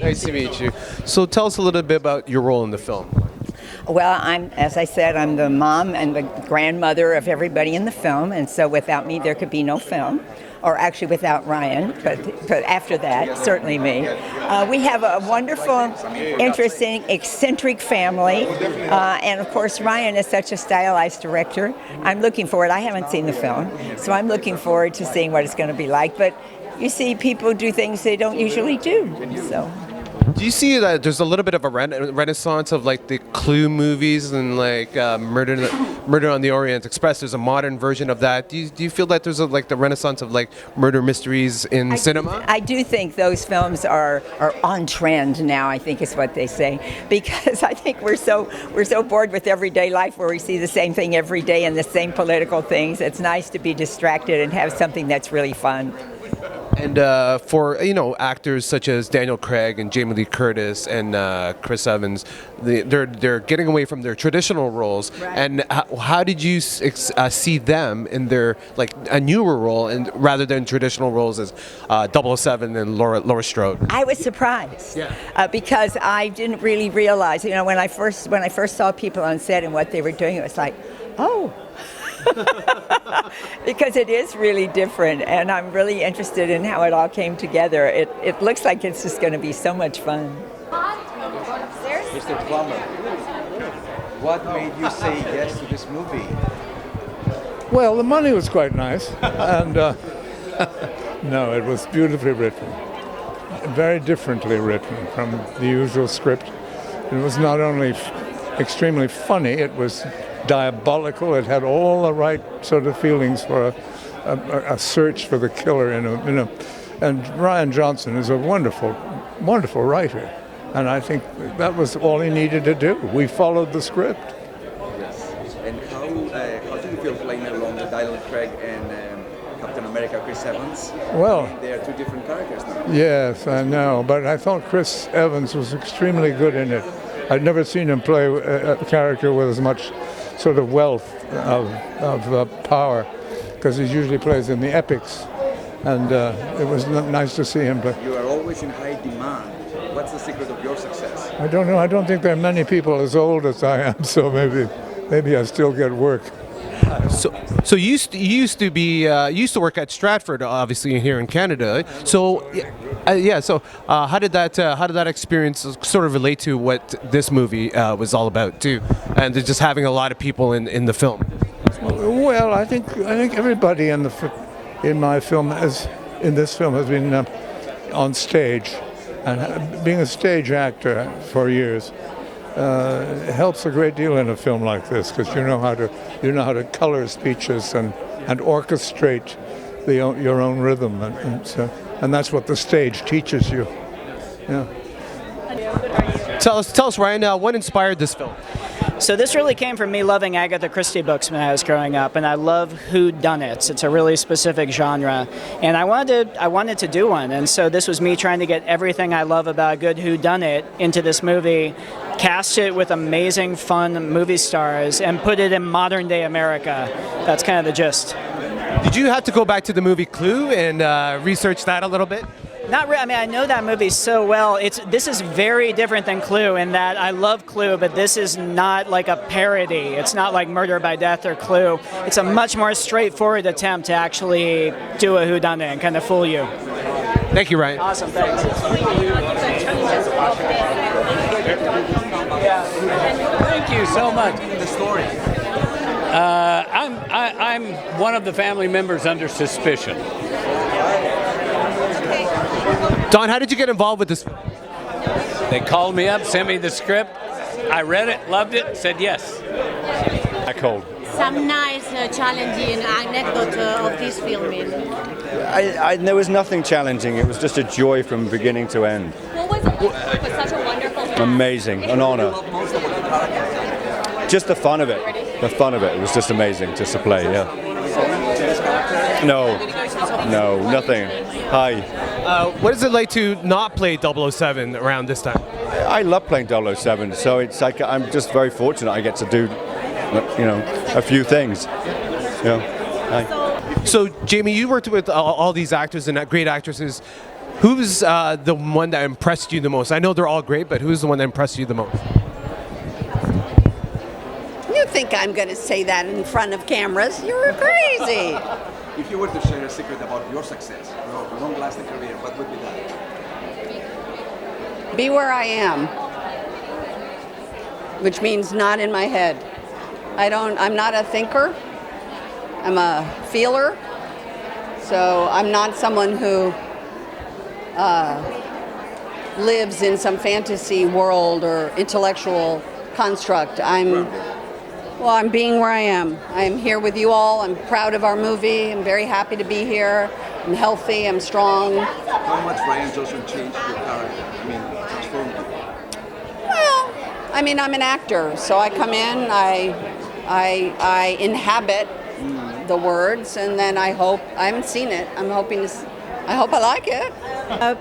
Nice to meet you. So tell us a little bit about your role in the film. Well, as I said, I'm the mom and the grandmother of everybody in the film, and so without me, there could be no film. Or actually without Ryan, but after that, certainly me. We have a wonderful, interesting, eccentric family, and of course Ryan is such a stylized director. I'm looking forward, I haven't seen the film, so I'm looking forward to seeing what it's going to be like, but you see people do things they don't usually do, so. Do you see that there's a little bit of a renaissance of like the Clue movies and like Murder on the Orient Express? There's a modern version of that. Do you feel that there's like the renaissance of like murder mysteries in cinema? I do think those films are on trend now, I think is what they say, because I think we're so bored with everyday life where we see the same thing every day and the same political things. It's nice to be distracted and have something that's really fun. And for actors such as Daniel Craig and Jamie Lee Curtis and Chris Evans, they're getting away from their traditional roles. Right. And how did you see them in their like a newer role and rather than traditional roles as 007 and Laura Strode? I was surprised because I didn't really realize. When I first saw people on set and what they were doing, it was like, oh. Because it is really different, and I'm really interested in how it all came together. It looks like it's just going to be so much fun. Mr. Plummer, what made you say yes to this movie? Well, the money was quite nice, and no, it was beautifully written, very differently written from the usual script. It was not only extremely funny, it was diabolical. It had all the right sort of feelings for a search for the killer and Rian Johnson is a wonderful writer, and I think that was all he needed to do. We followed the script. Yes. And how do you feel playing along with Daniel Craig and Captain America Chris Evans? Well, they are two different characters now. Yes, I know, but I thought Chris Evans was extremely good in it. I'd never seen him play a character with as much sort of wealth of power, because he usually plays in the epics, and it was nice to see him play. You are always in high demand. What's the secret of your success? I don't know. I don't think there are many people as old as I am, so maybe I still get work. So you used to work at Stratford, obviously here in Canada. So So how did that experience sort of relate to what this movie was all about too, and just having a lot of people in the film? Well, I think everybody in this film has been on stage, and being a stage actor for years helps a great deal in a film like this, because you know how to color speeches and orchestrate your own rhythm, and that's what the stage teaches you. Yeah. Tell us, Ryan, what inspired this film? So this really came from me loving Agatha Christie books when I was growing up, and I love whodunits. It's a really specific genre, and I wanted to do one, and so this was me trying to get everything I love about a good whodunit into this movie, cast it with amazing, fun movie stars, and put it in modern-day America. That's kind of the gist. Did you have to go back to the movie Clue and research that a little bit? Not really. I mean, I know that movie so well. This is very different than Clue in that I love Clue, but this is not like a parody. It's not like Murder by Death or Clue. It's a much more straightforward attempt to actually do a whodunit and kind of fool you. Thank you, Ryan. Awesome. Thanks. Thank you so much. The story. I'm one of the family members under suspicion. Don, how did you get involved with this? They called me up, sent me the script. I read it, loved it, said yes. I called. Some nice challenging anecdote of this filming. There was nothing challenging. It was just a joy from beginning to end. What was it like with such a wonderful cast? Amazing, an honor. Just the fun of it. The fun of it. It was just amazing just to play, yeah. No, nothing. Hi. What is it like to not play 007 around this time? I love playing 007, so it's like I'm just very fortunate I get to do, a few things. Yeah. Hi. So, Jamie, you worked with all these actors and great actresses. Who's the one that impressed you the most? I know they're all great, but who's the one that impressed you the most? You think I'm going to say that in front of cameras? You're crazy. If you were to share a secret about your success, your long-lasting career, what would be that? Be where I am, which means not in my head. I'm not a thinker. I'm a feeler. So I'm not someone who lives in some fantasy world or intellectual construct. I'm being where I am. I'm here with you all. I'm proud of our movie. I'm very happy to be here. I'm healthy. I'm strong. How much Rian Johnson changed your character? I mean, transformed you? Well, I mean, I'm an actor, so I come in, I inhabit the words, and then I haven't seen it. I hope I like it.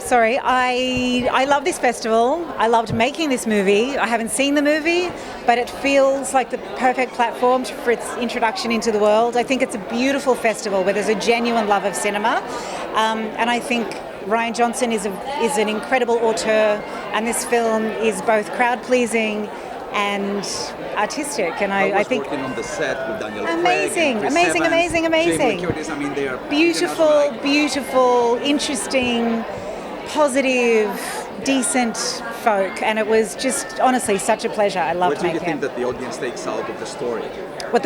Sorry, I love this festival. I loved making this movie. I haven't seen the movie, but it feels like the perfect platform for its introduction into the world. I think it's a beautiful festival where there's a genuine love of cinema, and I think Rian Johnson is an incredible auteur, and this film is both crowd-pleasing and artistic, and I think working on the set with Daniel amazing, Craig, amazing, Evans, amazing, amazing. Curtis, I mean, they are Beautiful, interesting, positive, decent folk, and it was just honestly such a pleasure. I loved What do you making think that the audience takes out of the story? What?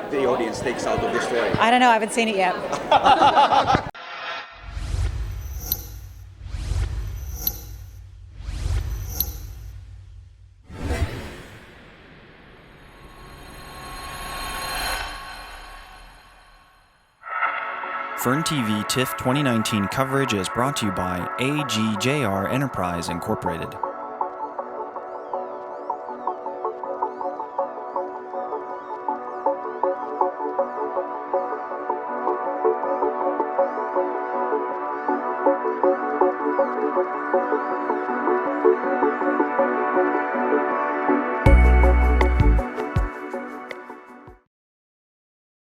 The audience takes out of the story. I don't know. I haven't seen it yet. FERNTV TIFF 2019 coverage is brought to you by AGJR Enterprise Incorporated.